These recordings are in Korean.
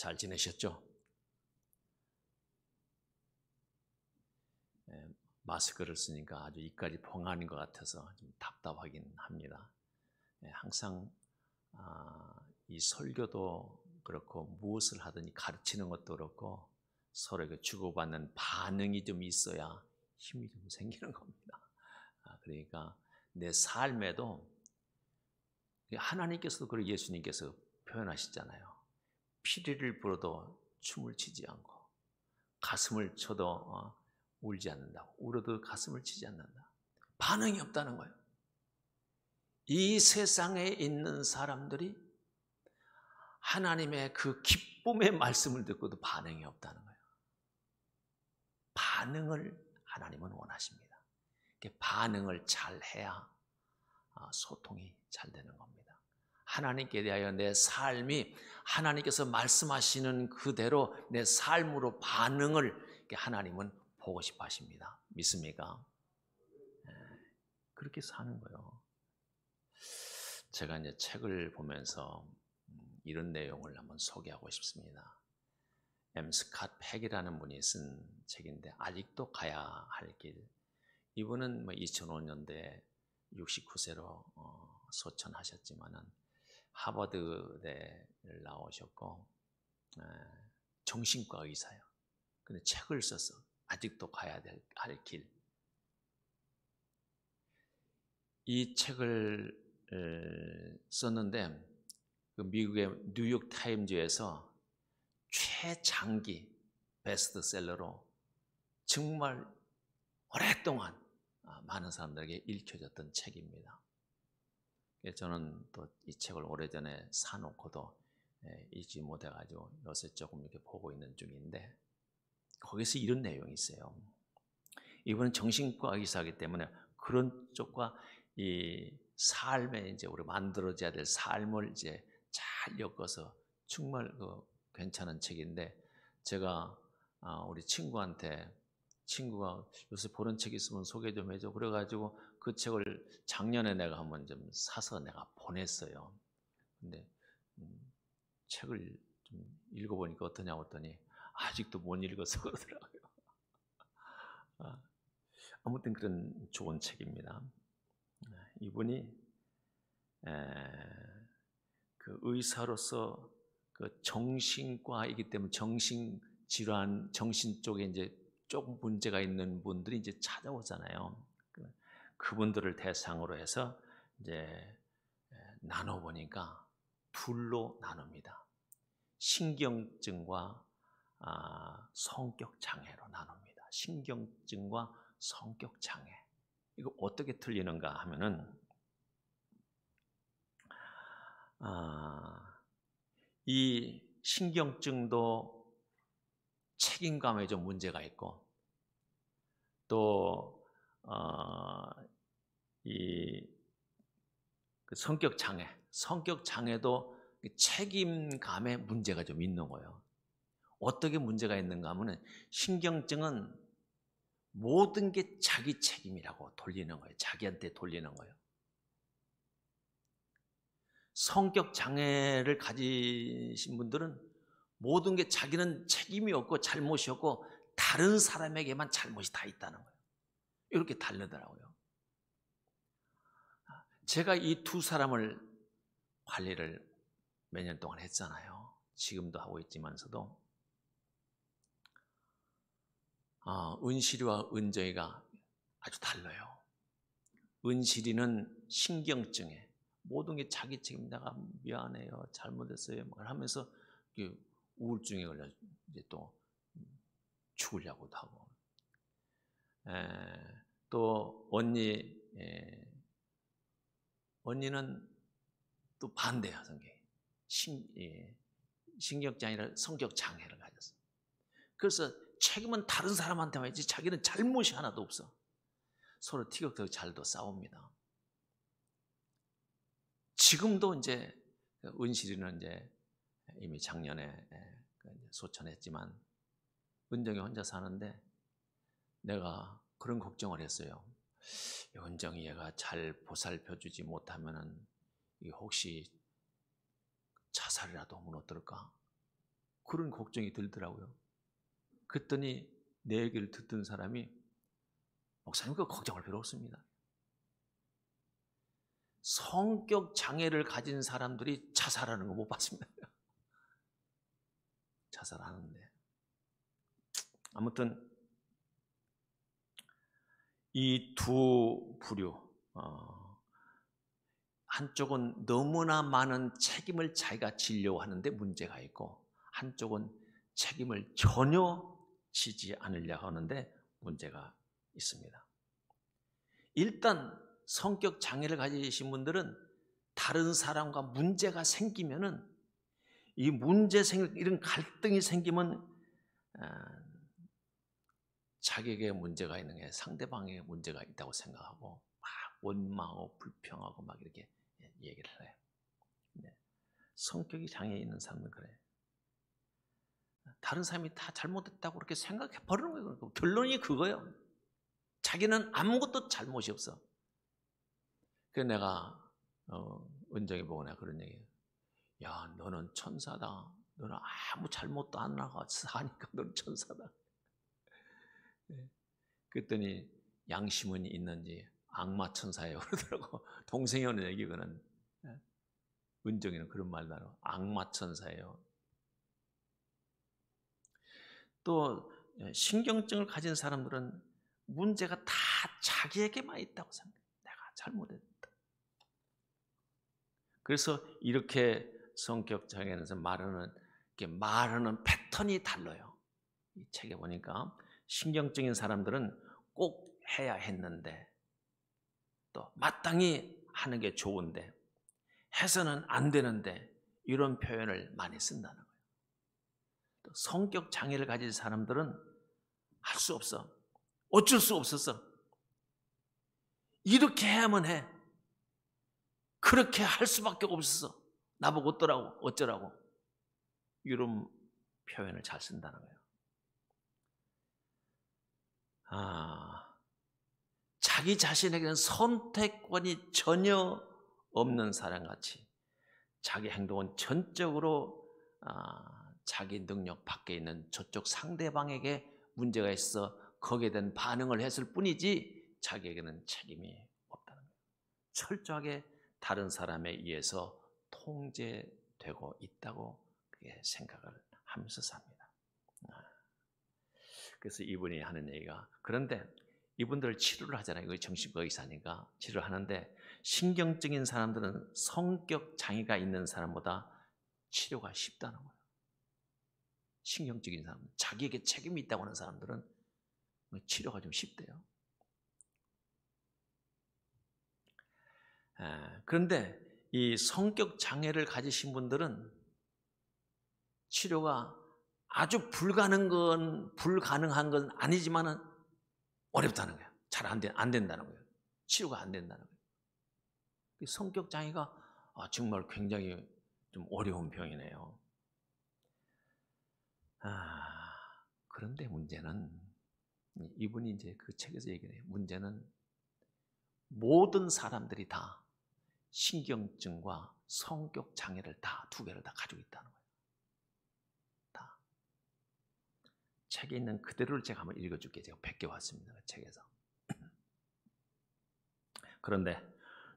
잘 지내셨죠? 마스크를 쓰니까 아주 입까지 펑하는 것 같아서 좀 답답하긴 합니다. 항상 이 설교도 그렇고 무엇을 하든지 가르치는 것도 그렇고 서로 주고받는 반응이 좀 있어야 힘이 좀 생기는 겁니다. 그러니까 내 삶에도 하나님께서도 그리고 예수님께서 표현하시잖아요. 피리를 불어도 춤을 추지 않고 가슴을 쳐도 울지 않는다고. 울어도 가슴을 치지 않는다. 반응이 없다는 거예요. 이 세상에 있는 사람들이 하나님의 그 기쁨의 말씀을 듣고도 반응이 없다는 거예요. 반응을 하나님은 원하십니다. 반응을 잘 해야 소통이 잘 되는 겁니다. 하나님께 대하여 내 삶이 하나님께서 말씀하시는 그대로 내 삶으로 반응을 하나님은 보고 싶어 하십니다. 믿습니까? 그렇게 사는 거예요. 제가 이제 책을 보면서 이런 내용을 한번 소개하고 싶습니다. M. 스캇 팩이라는 분이 쓴 책인데 아직도 가야 할 길. 이분은 2005년도에 69세로 소천하셨지만은 하버드대를 나오셨고 정신과 의사예요. 근데 책을 써서 아직도 가야 할 길. 이 책을 썼는데 그 미국의 뉴욕 타임즈에서 최장기 베스트셀러로 정말 오랫동안 많은 사람들에게 읽혀졌던 책입니다. 저는 또 이 책을 오래전에 사놓고도 읽지 못해가지고 요새 조금 이렇게 보고 있는 중인데 거기서 이런 내용이 있어요. 이분은 정신과 의사이기 때문에 그런 쪽과 이 삶에 이제 우리 만들어져야 될 삶을 이제 잘 엮어서 정말 괜찮은 책인데 제가 우리 친구가 요새 보는 책 있으면 소개 좀 해줘. 그래가지고 그 책을 작년에 내가 한번 좀 사서 내가 보냈어요. 근데 책을 좀 읽어보니까 어떠냐고 했더니 아직도 못 읽어서 그러더라고요. 아무튼 그런 좋은 책입니다. 이분이 그 의사로서 그 정신과이기 때문에 정신질환, 정신 쪽에 이제 조금 문제가 있는 분들이 이제 찾아오잖아요. 그분들을 대상으로 해서 이제 나눠보니까 둘로 나눕니다. 신경증과 성격 장애로 나눕니다. 신경증과 성격 장애. 이거 어떻게 틀리는가 하면은 이 신경증도 책임감에 좀 문제가 있고 또 이 성격 장애도 책임감에 문제가 좀 있는 거예요. 어떻게 문제가 있는가 하면은 신경증은 모든 게 자기 책임이라고 돌리는 거예요. 자기한테 돌리는 거예요. 성격 장애를 가지신 분들은 모든 게 자기는 책임이 없고 잘못이 없고 다른 사람에게만 잘못이 다 있다는 거예요. 이렇게 다르더라고요. 제가 이 두 사람을 관리를 몇 년 동안 했잖아요. 지금도 하고 있지만서도 은실이와 은정이가 아주 달라요. 은실이는 신경증에 모든 게 자기 책임, 내가 미안해요, 잘못했어요 하면서 우울증에 걸려 이제 또 죽으려고도 하고, 또 언니는 또 반대야. 성격이 신경증이 아니라 성격 장애를 가졌어. 그래서 책임은 다른 사람한테만 있지 자기는 잘못이 하나도 없어. 서로 티격태격 잘도 싸웁니다. 지금도 이제 은실이는 이제 이미 작년에 소천했지만 은정이 혼자 사는데 내가 그런 걱정을 했어요. 은정이 얘가 잘 보살펴주지 못하면은 혹시 자살이라도 하면 어떨까? 그런 걱정이 들더라고요. 그랬더니 내 얘기를 듣던 사람이 목사님 그 걱정할 필요 없습니다. 성격 장애를 가진 사람들이 자살하는 거 못 봤습니다. 자살하는데. 아무튼 이 두 부류, 한쪽은 너무나 많은 책임을 자기가 지려고 하는데 문제가 있고, 한쪽은 책임을 전혀 지지 않으려고 하는데 문제가 있습니다. 일단 성격 장애를 가지신 분들은 다른 사람과 문제가 생기면은 이 이런 갈등이 생기면 자기에게 문제가 있는 게 상대방에게 문제가 있다고 생각하고 막 원망하고 불평하고 막 이렇게 얘기를 해요. 성격이 장애 있는 사람은 그래. 다른 사람이 다 잘못했다고 그렇게 생각해 버리는 거예요. 결론이 그거예요. 자기는 아무것도 잘못이 없어. 그래서 내가 은정이 보고 내가 그런 얘기해요. 야, 너는 천사다. 너는 아무 잘못도 안 나가 사니까 너는 천사다. 그랬더니 양심은 있는지 악마 천사예요 그러더라고. 동생이 하는 얘기거든. 은정이는 그런 말도 안 하고 악마 천사예요. 또 신경증을 가진 사람들은 문제가 다 자기에게만 있다고 생각해. 내가 잘못했다. 그래서 이렇게 성격 장애에서 말하는 패턴이 달라요. 이 책에 보니까 신경증인 사람들은 꼭 해야 했는데 또 마땅히 하는 게 좋은데 해서는 안 되는데 이런 표현을 많이 쓴다는 거예요. 또 성격 장애를 가진 사람들은 할 수 없어. 어쩔 수 없었어. 이렇게 해야만 해. 그렇게 할 수밖에 없었어. 나보고 어쩌라고. 이런 표현을 잘 쓴다는 거예요. 자기 자신에게는 선택권이 전혀 없는 사람같이 자기 행동은 전적으로 자기 능력 밖에 있는 저쪽 상대방에게 문제가 있어 거기에 대한 반응을 했을 뿐이지 자기에게는 책임이 없다는 거예요. 철저하게 다른 사람에 의해서 통제되고 있다고 그렇게 생각을 하면서 삽니다. 그래서 이분이 하는 얘기가 그런데 이분들 치료를 하잖아요. 이거 정신과 의사니까 치료를 하는데 신경증인 사람들은 성격 장애가 있는 사람보다 치료가 쉽다는 거예요. 신경적인 사람, 자기에게 책임이 있다고 하는 사람들은 치료가 좀 쉽대요. 그런데 이 성격 장애를 가지신 분들은 치료가 아주 불가능한 건 아니지만은 어렵다는 거예요. 잘 안 된다는 거예요. 치료가 안 된다는 거예요. 성격 장애가 정말 굉장히 좀 어려운 병이네요. 그런데 문제는 이분이 이제 그 책에서 얘기해요. 문제는 모든 사람들이 다 신경증과 성격 장애를 다 두 개를 다 가지고 있다는 거예요. 다. 책에 있는 그대로를 제가 한번 읽어줄게요. 제가 베껴왔습니다. 그 책에서. 그런데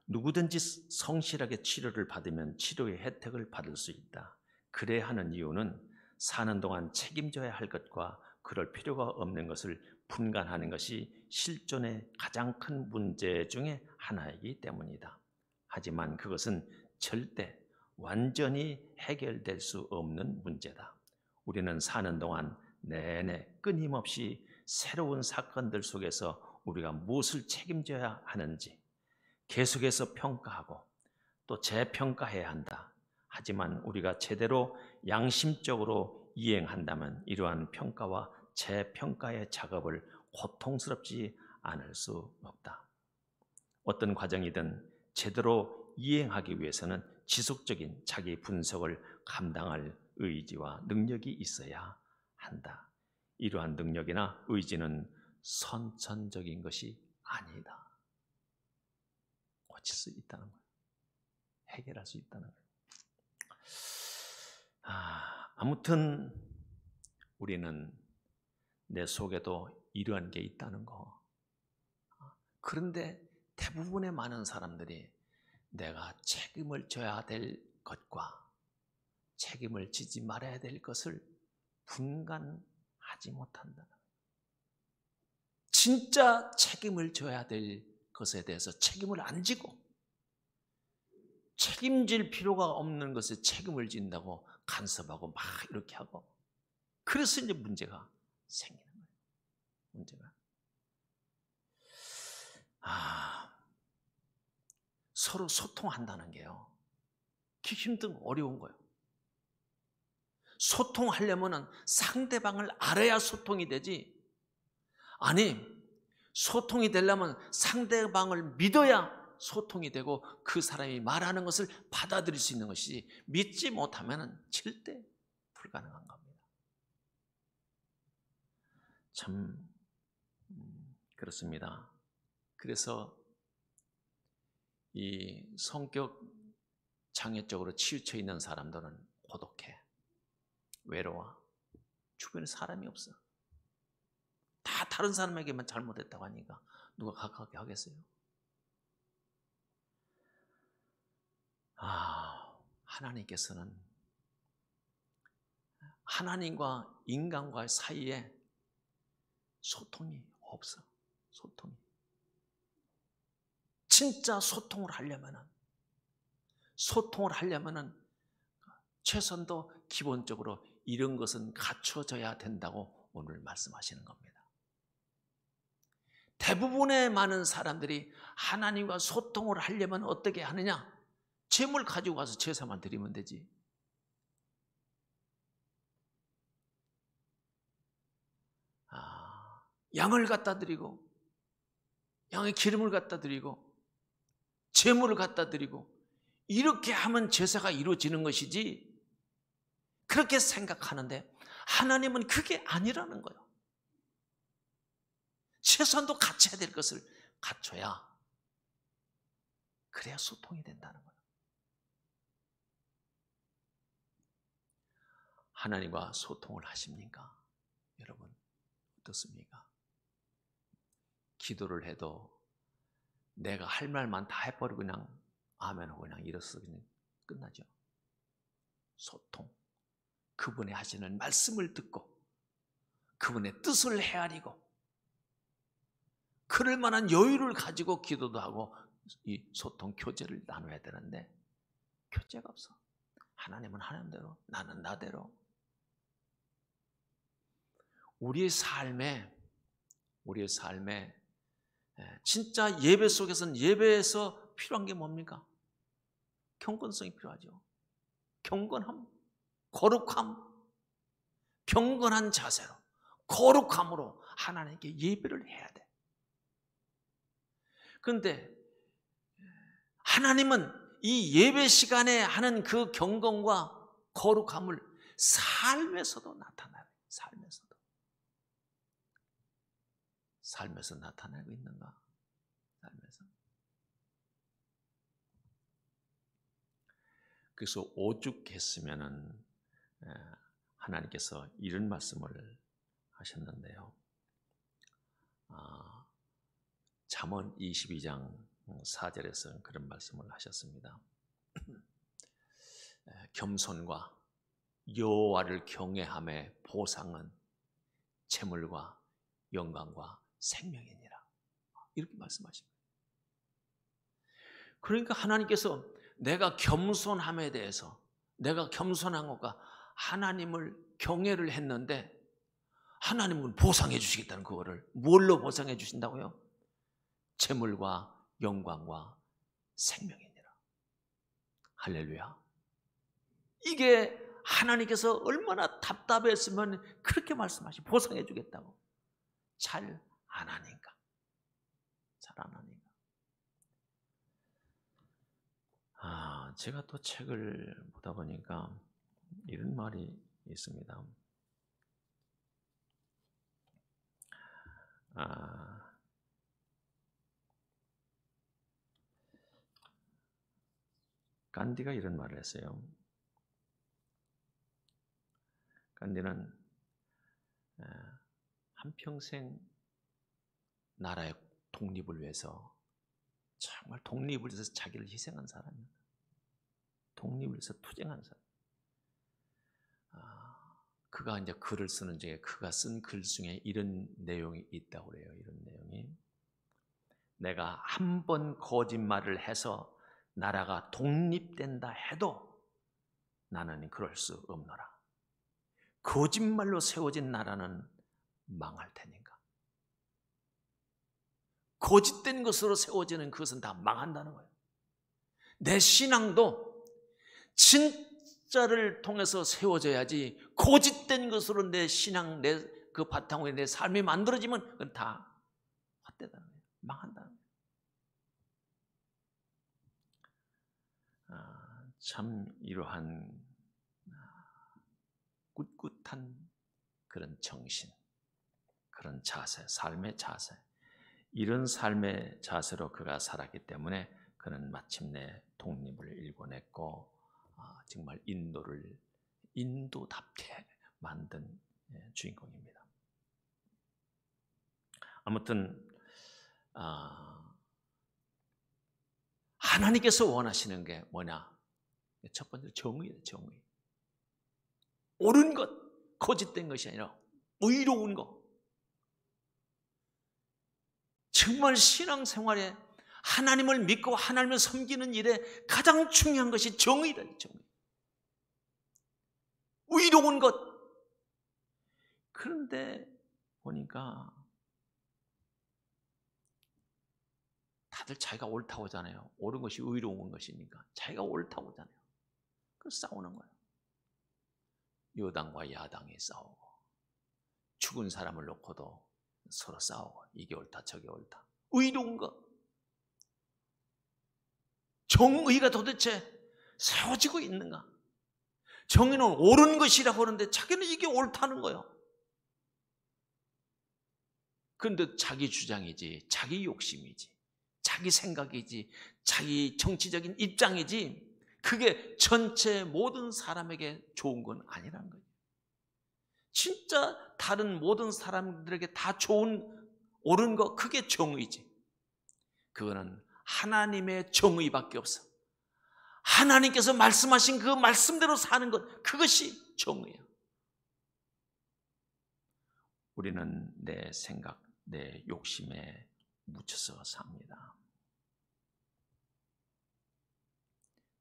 누구든지 성실하게 치료를 받으면 치료의 혜택을 받을 수 있다. 그래야 하는 이유는 사는 동안 책임져야 할 것과 그럴 필요가 없는 것을 분간하는 것이 실존의 가장 큰 문제 중에 하나이기 때문이다. 하지만 그것은 절대 완전히 해결될 수 없는 문제다. 우리는 사는 동안 내내 끊임없이 새로운 사건들 속에서 우리가 무엇을 책임져야 하는지 계속해서 평가하고 또 재평가해야 한다. 하지만 우리가 제대로 양심적으로 이행한다면 이러한 평가와 재평가의 작업을 고통스럽지 않을 수 없다. 어떤 과정이든 제대로 이행하기 위해서는 지속적인 자기 분석을 감당할 의지와 능력이 있어야 한다. 이러한 능력이나 의지는 선천적인 것이 아니다. 고칠 수 있다는 거예요. 해결할 수 있다는 거예요. 아무튼 우리는 내 속에도 이러한 게 있다는 거. 그런데 대부분의 많은 사람들이 내가 책임을 져야 될 것과 책임을 지지 말아야 될 것을 분간하지 못한다. 진짜 책임을 져야 될 것에 대해서 책임을 안 지고 책임질 필요가 없는 것에 책임을 진다고 간섭하고 막 이렇게 하고, 그래서 이제 문제가 생기는 거예요. 문제가. 서로 소통한다는 게요, 힘든 어려운 거예요. 소통하려면 상대방을 알아야 소통이 되지, 아니 소통이 되려면 상대방을 믿어야 소통이 되고 그 사람이 말하는 것을 받아들일 수 있는 것이지, 믿지 못하면 절대 불가능한 겁니다. 참 그렇습니다. 그래서 이 성격 장애적으로 치우쳐 있는 사람들은 고독해, 외로워, 주변에 사람이 없어. 다 다른 사람에게만 잘못했다고 하니까 누가 가깝게 하겠어요? 하나님께서는 하나님과 인간과 사이에 소통이 없어. 소통이. 진짜 소통을 하려면은 최선도 기본적으로 이런 것은 갖춰져야 된다고 오늘 말씀하시는 겁니다. 대부분의 많은 사람들이 하나님과 소통을 하려면 어떻게 하느냐? 재물 가지고 가서 제사만 드리면 되지. 양을 갖다 드리고, 양의 기름을 갖다 드리고, 재물을 갖다 드리고, 이렇게 하면 제사가 이루어지는 것이지, 그렇게 생각하는데 하나님은 그게 아니라는 거예요. 최소한도 갖춰야 될 것을 갖춰야, 그래야 소통이 된다는 거예요. 하나님과 소통을 하십니까? 여러분 어떻습니까? 기도를 해도 내가 할 말만 다 해버리고 그냥 아멘하고 그냥 이래서 그냥 끝나죠. 소통, 그분의 하시는 말씀을 듣고 그분의 뜻을 헤아리고 그럴 만한 여유를 가지고 기도도 하고 이 소통, 교제를 나눠야 되는데 교제가 없어. 하나님은 하나님대로, 나는 나대로. 우리의 삶에 진짜 예배 속에서는, 예배에서 필요한 게 뭡니까? 경건성이 필요하죠. 경건함, 거룩함, 경건한 자세로, 거룩함으로 하나님께 예배를 해야 돼. 그런데 하나님은 이 예배 시간에 하는 그 경건과 거룩함을 삶에서도 나타나요. 삶에서 나타나고 있는가? 삶에서. 그래서 오죽했으면은 하나님께서 이런 말씀을 하셨는데요. 잠언 22장 4절에서 그런 말씀을 하셨습니다. 겸손과 여호와를 경외함의 보상은 재물과 영광과 생명이니라. 이렇게 말씀하십니다. 그러니까 하나님께서 내가 겸손함에 대해서, 내가 겸손한 것과 하나님을 경외를 했는데 하나님은 보상해 주시겠다는, 그거를 뭘로 보상해 주신다고요? 재물과 영광과 생명이니라. 할렐루야. 이게 하나님께서 얼마나 답답했으면 그렇게 말씀하시, 보상해 주겠다고. 잘 안 하니까. 제가 또 책을 보다 보니까 이런 말이 있습니다. 간디가 이런 말을 했어요. 간디는 한평생 나라의 독립을 위해서, 정말 독립을 위해서 자기를 희생한 사람입니다. 독립을 위해서 투쟁한 사람. 그가 이제 글을 쓰는 중에, 그가 쓴 글 중에 이런 내용이 있다고 그래요. 이런 내용이: 내가 한 번 거짓말을 해서 나라가 독립된다 해도 나는 그럴 수 없노라. 거짓말로 세워진 나라는 망할 테니까. 거짓된 것으로 세워지는 그것은 다 망한다는 거예요. 내 신앙도 진짜를 통해서 세워져야지, 거짓된 것으로 내 신앙, 내 그 바탕 위에 내 삶이 만들어지면 그건 다 헛되다는 거예요. 망한다는 거예요. 참 이러한 꿋꿋한 그런 정신, 그런 자세, 삶의 자세, 이런 삶의 자세로 그가 살았기 때문에 그는 마침내 독립을 일궈냈고, 정말 인도답게 만든 주인공입니다. 아무튼 하나님께서 원하시는 게 뭐냐? 첫 번째 정의예요. 정의. 옳은 것, 거짓된 것이 아니라 의로운 것. 정말 신앙생활에 하나님을 믿고 하나님을 섬기는 일에 가장 중요한 것이 정의다. 정의. 의로운 것. 그런데 보니까 다들 자기가 옳다고 하잖아요. 옳은 것이 의로운 것이니까 자기가 옳다고 하잖아요. 그래서 싸우는 거예요. 여당과 야당이 싸우고, 죽은 사람을 놓고도 서로 싸우고, 이게 옳다 저게 옳다. 의로운 것, 정의가 도대체 세워지고 있는가? 정의는 옳은 것이라고 하는데 자기는 이게 옳다는 거예요. 그런데 자기 주장이지, 자기 욕심이지, 자기 생각이지, 자기 정치적인 입장이지, 그게 전체 모든 사람에게 좋은 건 아니라는 거예요. 진짜 다른 모든 사람들에게 다 좋은 옳은 거, 그게 정의지. 그거는 하나님의 정의밖에 없어. 하나님께서 말씀하신 그 말씀대로 사는 것, 그것이 정의예요. 우리는 내 생각, 내 욕심에 묻혀서 삽니다.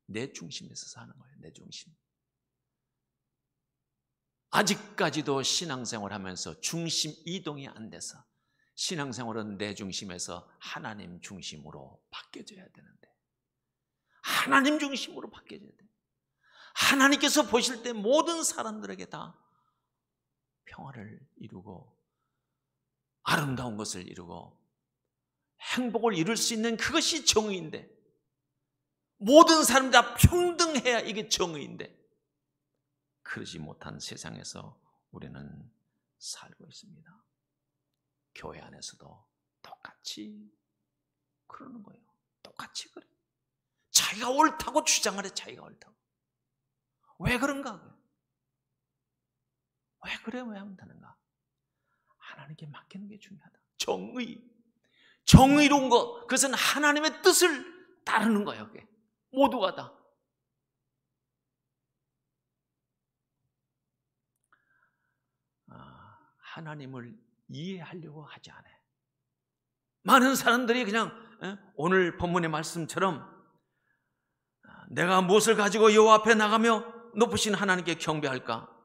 내 중심에서 사는 거예요. 내 중심. 아직까지도 신앙생활 하면서 중심 이동이 안 돼서, 신앙생활은 내 중심에서 하나님 중심으로 바뀌어져야 되는데, 하나님 중심으로 바뀌어져야 돼. 하나님께서 보실 때 모든 사람들에게 다 평화를 이루고 아름다운 것을 이루고 행복을 이룰 수 있는 그것이 정의인데, 모든 사람 다 평등해야 이게 정의인데, 그러지 못한 세상에서 우리는 살고 있습니다. 교회 안에서도 똑같이 그러는 거예요. 똑같이 그래. 자기가 옳다고 주장을 해. 자기가 옳다고. 왜 그런가? 왜 그래? 왜 하면 되는가? 하나님께 맡기는 게 중요하다. 정의. 정의로운 것, 그것은 하나님의 뜻을 따르는 거예요. 그게. 모두가 다. 하나님을 이해하려고 하지 않아요. 많은 사람들이 그냥 오늘 본문의 말씀처럼 내가 무엇을 가지고 여호와 앞에 나가며 높으신 하나님께 경배할까?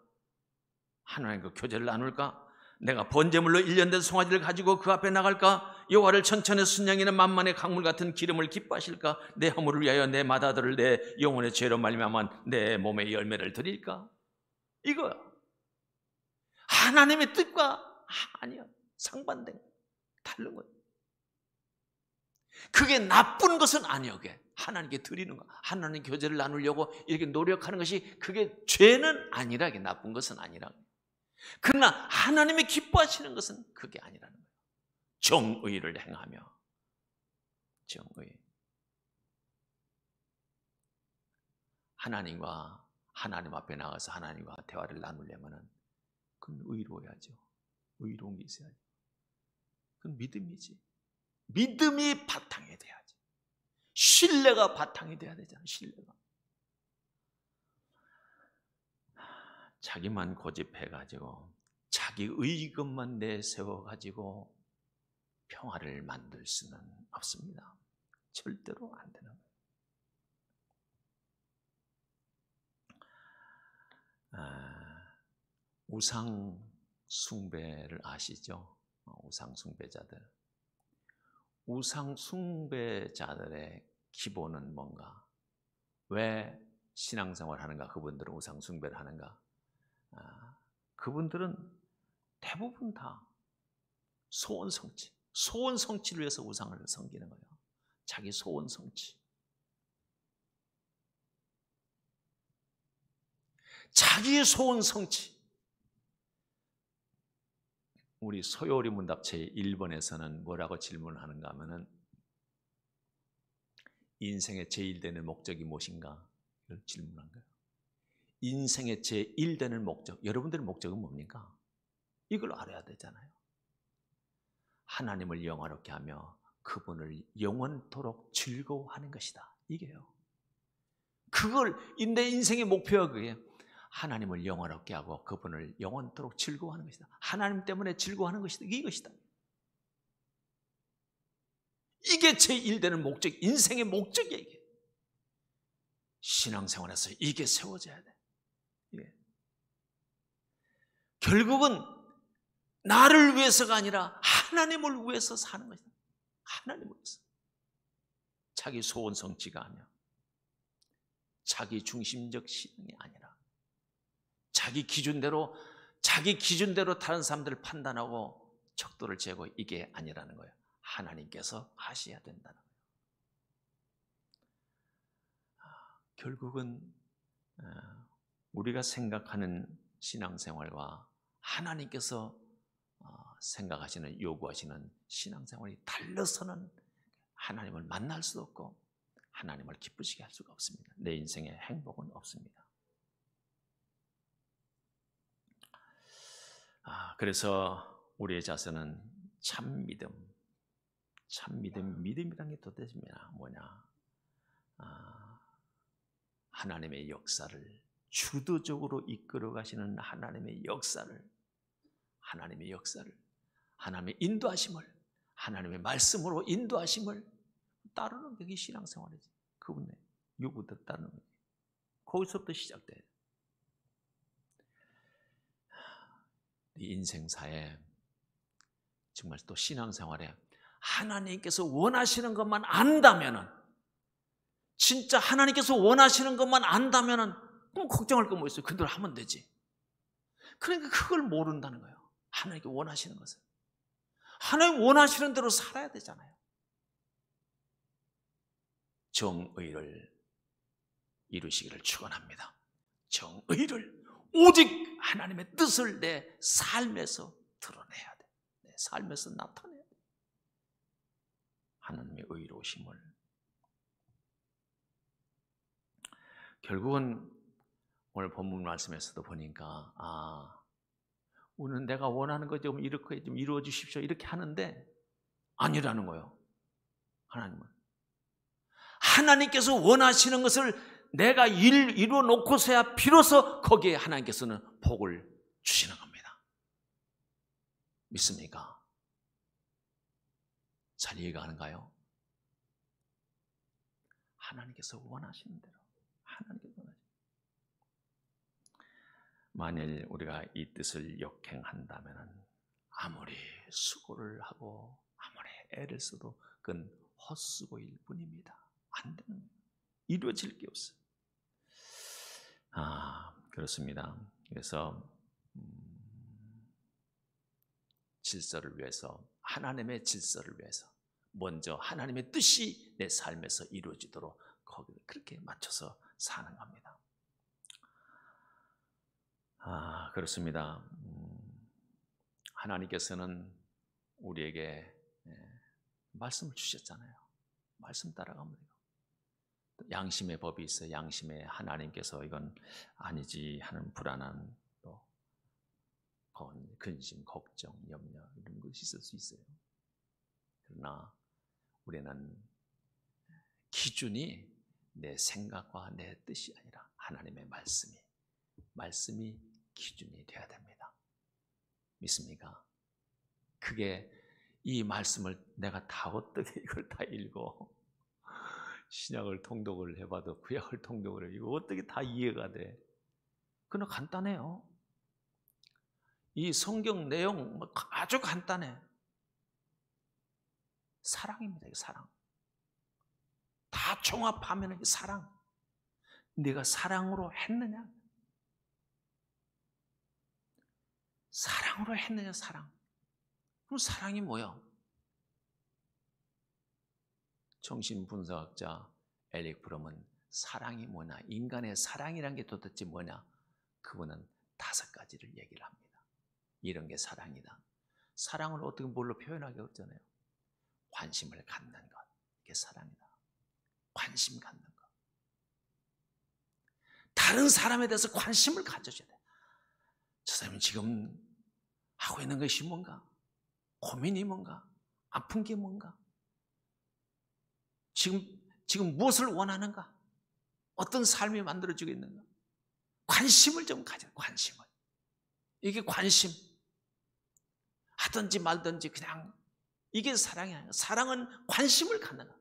하나님과 교제를 나눌까? 내가 번제물로 1년 된 송아지를 가지고 그 앞에 나갈까? 여호와를 천천의 순양이나 만만의 강물 같은 기름을 기뻐하실까? 내 허물을 위하여 내 맏아들을 내 영혼의 죄로 말미암아 내 몸의 열매를 드릴까? 이거야. 하나님의 뜻과 아니야. 상반된 거야. 다른 거야. 그게 나쁜 것은 아니야. 그게 하나님께 드리는 거, 하나님 교제를 나누려고 이렇게 노력하는 것이 그게 죄는 아니라, 게 나쁜 것은 아니라. 그러나 하나님이 기뻐하시는 것은 그게 아니라는 거예요. 정의를 행하며. 정의. 하나님 앞에 나가서 하나님과 대화를 나누려면 그건 의로워야죠. 의로운 게 있어야죠. 그건 믿음이지. 믿음이 바탕이 돼야지. 신뢰가 바탕이 돼야 되잖아. 신뢰가. 자기만 고집해가지고 자기 의견만 내세워가지고 평화를 만들 수는 없습니다. 절대로 안 되는 거예요. 우상 숭배를 아시죠? 우상 숭배자들. 우상 숭배자들의 기본은 뭔가? 왜 신앙생활 하는가? 그분들은 우상 숭배를 하는가? 그분들은 대부분 다 소원 성취, 소원 성취를 위해서 우상을 섬기는 거예요. 자기 소원 성취. 자기의 소원 성취. 우리 소요리 문답체 1번에서는 뭐라고 질문하는가 하면은 인생의 제일 되는 목적이 무엇인가? 이걸 질문한 거예요. 인생의 제일 되는 목적, 여러분들의 목적은 뭡니까? 이걸 알아야 되잖아요. 하나님을 영화롭게 하며 그분을 영원토록 즐거워하는 것이다. 이게요. 그걸 내 인생의 목표가 그게 하나님을 영화롭게 하고 그분을 영원토록 즐거워하는 것이다. 하나님 때문에 즐거워하는 것이다. 이것이다. 이게 제일 되는 목적, 인생의 목적이에요. 이게. 신앙생활에서 이게 세워져야 돼. 이게. 결국은 나를 위해서가 아니라 하나님을 위해서 사는 것이다. 하나님을 위해서. 자기 소원 성취가 아니야. 자기 중심적 신앙이 아니라 자기 기준대로 다른 사람들을 판단하고 척도를 재고 이게 아니라는 거예요. 하나님께서 하셔야 된다는 거예요. 결국은 우리가 생각하는 신앙생활과 하나님께서 생각하시는, 요구하시는 신앙생활이 달라서는 하나님을 만날 수도 없고 하나님을 기쁘시게 할 수가 없습니다. 내 인생에 행복은 없습니다. 그래서 우리의 자세는 참 믿음, 믿음이란 게 도대체 뭐냐? 하나님의 역사를 주도적으로 이끌어 가시는 하나님의 역사를, 하나님의 인도하심을, 하나님의 말씀으로 인도하심을 따르는 게 신앙생활이지. 그분의 요구대로 따르는 거지. 거기서부터 시작돼요. 인생사에 정말 또 신앙생활에 하나님께서 원하시는 것만 안다면은, 진짜 하나님께서 원하시는 것만 안다면은 그럼 걱정할 거 뭐 있어요? 그대로 하면 되지. 그러니까 그걸 모른다는 거예요. 하나님께 원하시는 것을. 하나님 원하시는 대로 살아야 되잖아요. 정의를 이루시기를 축원합니다. 정의를, 오직 하나님의 뜻을 내 삶에서 드러내야 돼. 내 삶에서 나타내야 돼. 하나님의 의로우심을. 결국은 오늘 본문 말씀에서도 보니까 우리는 내가 원하는 것 좀 이렇게 좀 이루어 주십시오 이렇게 하는데 아니라는 거예요. 하나님께서 원하시는 것을 내가 이루어 놓고서야 비로소 거기에 하나님께서는 복을 주시는 겁니다. 믿습니까? 잘 이해가 가는가요? 하나님께서 원하시는 대로, 하나님께서 원하시는 대로. 만일 우리가 이 뜻을 역행한다면 아무리 수고를 하고 아무리 애를 써도 그건 헛수고일 뿐입니다. 안 되는 거예요. 이루어질 게 없어요. 그렇습니다. 그래서 질서를 위해서, 하나님의 질서를 위해서 먼저 하나님의 뜻이 내 삶에서 이루어지도록 거기를 그렇게 맞춰서 사는 겁니다. 그렇습니다. 하나님께서는 우리에게 말씀을 주셨잖아요. 말씀 따라가면 돼요. 양심의 법이 있어요. 양심에 하나님께서 이건 아니지 하는 불안한, 또 근심, 걱정, 염려 이런 것이 있을 수 있어요. 그러나 우리는 기준이 내 생각과 내 뜻이 아니라 하나님의 말씀이 기준이 되어야 됩니다. 믿습니까? 그게 이 말씀을 내가 다 어떻게 이걸 다 읽어? 신약을 통독을 해봐도 구약을 통독을 해. 이거 어떻게 다 이해가 돼? 그건 간단해요. 이 성경 내용 아주 간단해. 사랑입니다. 사랑. 다 종합하면 사랑. 네가 사랑으로 했느냐? 사랑으로 했느냐? 사랑. 그럼 사랑이 뭐야? 정신분석학자 에릭 프롬은 사랑이 뭐냐? 인간의 사랑이란 게 도대체 뭐냐? 그분은 5가지를 얘기를 합니다. 이런 게 사랑이다. 사랑을 어떻게 뭘로 표현하기 어렵잖아요. 관심을 갖는 것. 이게 사랑이다. 관심 갖는 것. 다른 사람에 대해서 관심을 가져줘야 돼. 저 사람이 지금 하고 있는 것이 뭔가? 고민이 뭔가? 아픈 게 뭔가? 지금 무엇을 원하는가? 어떤 삶이 만들어지고 있는가? 관심을 좀 가져. 관심을. 이게 관심. 하든지 말든지 그냥 이게 사랑이 아니야. 사랑은 관심을 갖는 거야.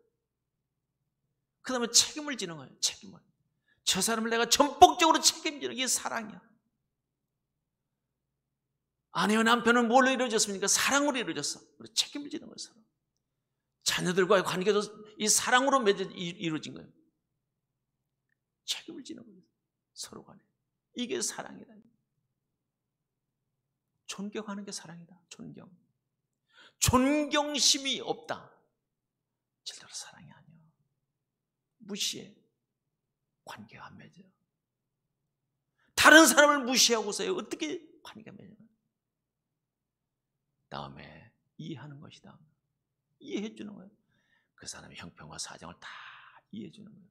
그 다음에 책임을 지는 거예요. 책임을. 저 사람을 내가 전폭적으로 책임지는 게 사랑이야. 아내와 남편은 뭘로 이루어졌습니까? 사랑으로 이루어졌어. 우리 책임을 지는 거예요. 사랑. 자녀들과의 관계도 이 사랑으로 이루어진 거예요. 책임을 지는 거예요. 서로 간에. 이게 사랑이다. 존경하는 게 사랑이다. 존경심이 없다. 절대로 사랑이 아니야. 무시해. 관계가 안 맺어요. 다른 사람을 무시하고서요. 어떻게 관계가 맺어요? 다음에 이해하는 것이다. 이해해 주는 거예요. 그 사람의 형편과 사정을 다 이해해 주는 거예요.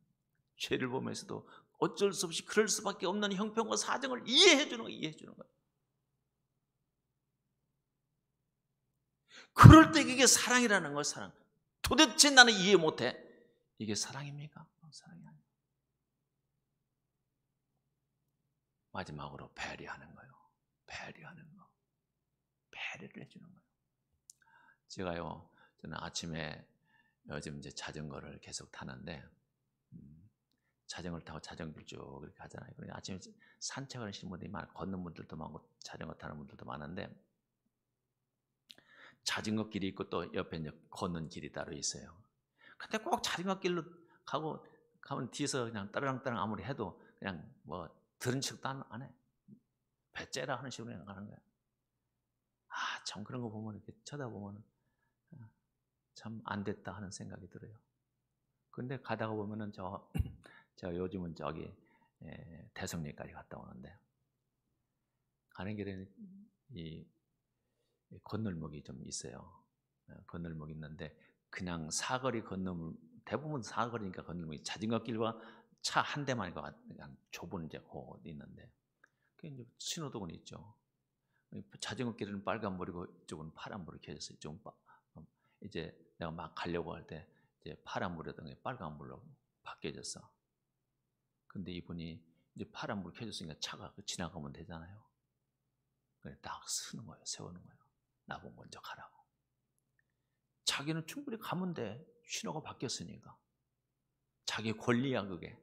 죄를 보면서도 어쩔 수 없이 그럴 수밖에 없는 형편과 사정을 이해해 주는 거예요. 이해해 주는 거예요. 그럴 때 이게 사랑이라는 거예요. 사랑. 도대체 나는 이해 못해. 이게 사랑입니까? 사랑이 아니에요. 마지막으로 배려하는 거예요. 배려하는 거. 배려를 해주는 거예요. 저는 아침에 요즘 이제 자전거를 계속 타는데, 자전거를 타고 자전거를 쭉 이렇게 하잖아요. 그러니까 아침에 산책을 하시는 분들이 많고, 걷는 분들도 많고, 자전거 타는 분들도 많은데, 자전거 길이 있고 또 옆에 이제 걷는 길이 따로 있어요. 근데 꼭 자전거 길로 가면 뒤에서 그냥 따르랑따랑 아무리 해도 그냥 뭐 들은 척도 안 해. 배째라 하는 식으로 그냥 가는 거야. 참 그런 거 보면 이렇게 쳐다보면 참 안 됐다 하는 생각이 들어요. 근데 가다가 보면은 제가 요즘은 저기 대성리까지 갔다 오는데 가는 길에 이 건널목이 좀 있어요. 건널목이 있는데 그냥 사거리 건너면 대부분 사거리니까 건널목이 자전거 길과 차 한 대만 그냥 좁은 이제 곳 있는데 그 이제 신호등은 있죠. 자전거 길은 빨간불이고 이쪽은 파란불이 켜졌어요. 이쪽은 이제 내가 막 가려고 할 때 이제 파란불이던 게 빨간불로 바뀌어졌어. 근데 이분이 이제 파란불 켜졌으니까 차가 지나가면 되잖아요. 그래 딱 서는 거예요. 세우는 거예요. 나보고 먼저 가라고. 자기는 충분히 가면 돼. 신호가 바뀌었으니까. 자기 권리야 그게.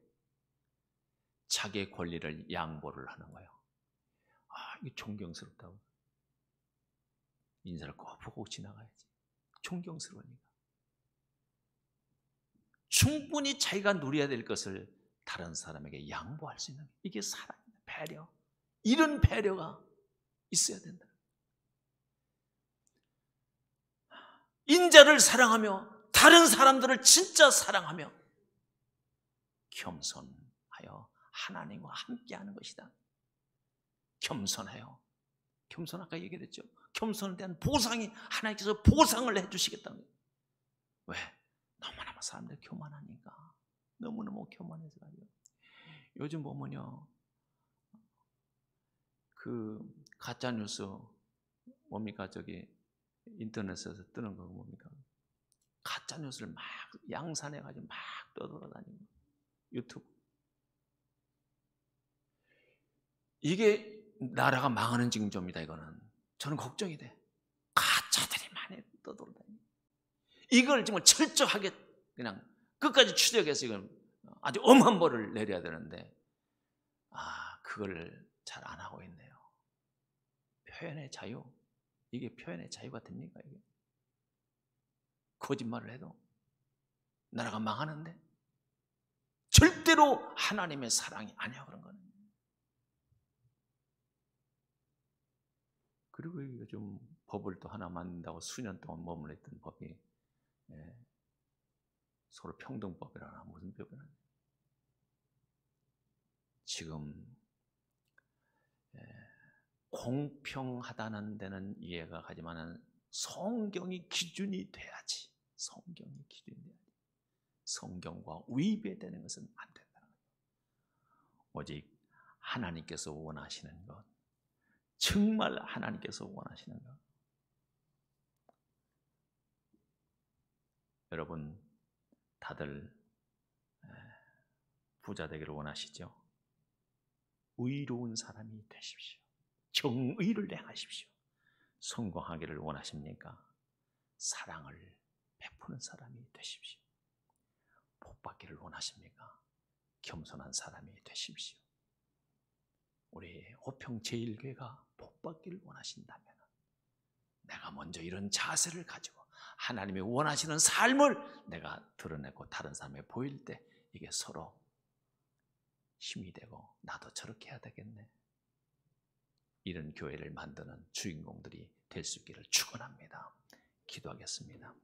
자기의 권리를 양보를 하는 거예요. 이게 존경스럽다고. 인사를 꼭 보고 지나가야지. 존경스러우니까. 충분히 자기가 누려야 될 것을 다른 사람에게 양보할 수 있는 이게 사랑입니다. 배려. 이런 배려가 있어야 된다. 인자를 사랑하며 다른 사람들을 진짜 사랑하며 겸손하여 하나님과 함께하는 것이다. 겸손해요. 겸손 아까 얘기했죠. 겸손에 대한 보상이 하나님께서 보상을 해주시겠다는 거예요. 왜? 너무너무 사람들이 교만하니까. 너무너무 교만해서 가지고. 요즘 보면요. 가짜 뉴스 뭡니까? 저기 인터넷에서 뜨는 거 뭡니까? 가짜 뉴스를 막 양산해 가지고 막 떠돌아다니는 거. 유튜브. 이게 나라가 망하는 징조입니다. 이거는 저는 걱정이 돼. 가짜들이 많이 떠돌아다니는. 이걸 정말 철저하게 그냥 끝까지 추적해서 이건 아주 엄한 벌을 내려야 되는데 그걸 잘 안 하고 있네요. 표현의 자유, 이게 표현의 자유가 됩니까? 이게 거짓말을 해도 나라가 망하는데 절대로 하나님의 사랑이 아니야 그런 거는. 그리고 요즘 법을 또 하나 만든다고 수년 동안 머물렀던 법이 서로 평등법이라나 무슨 법이나 지금 공평하다는 데는 이해가 가지만은 성경이 기준이 돼야지. 성경이 기준이 돼야지. 성경과 위배되는 것은 안 된다는 거예요. 오직 하나님께서 원하시는 것, 정말 하나님께서 원하시는 것. 여러분 다들 부자 되기를 원하시죠? 의로운 사람이 되십시오. 정의를 행하십시오. 성공하기를 원하십니까? 사랑을 베푸는 사람이 되십시오. 복받기를 원하십니까? 겸손한 사람이 되십시오. 우리 호평 제1교회가 복받기를 원하신다면 내가 먼저 이런 자세를 가지고 하나님이 원하시는 삶을 내가 드러내고 다른 사람에 보일 때 이게 서로 힘이 되고 나도 저렇게 해야 되겠네. 이런 교회를 만드는 주인공들이 될 수 있기를 축원합니다. 기도하겠습니다.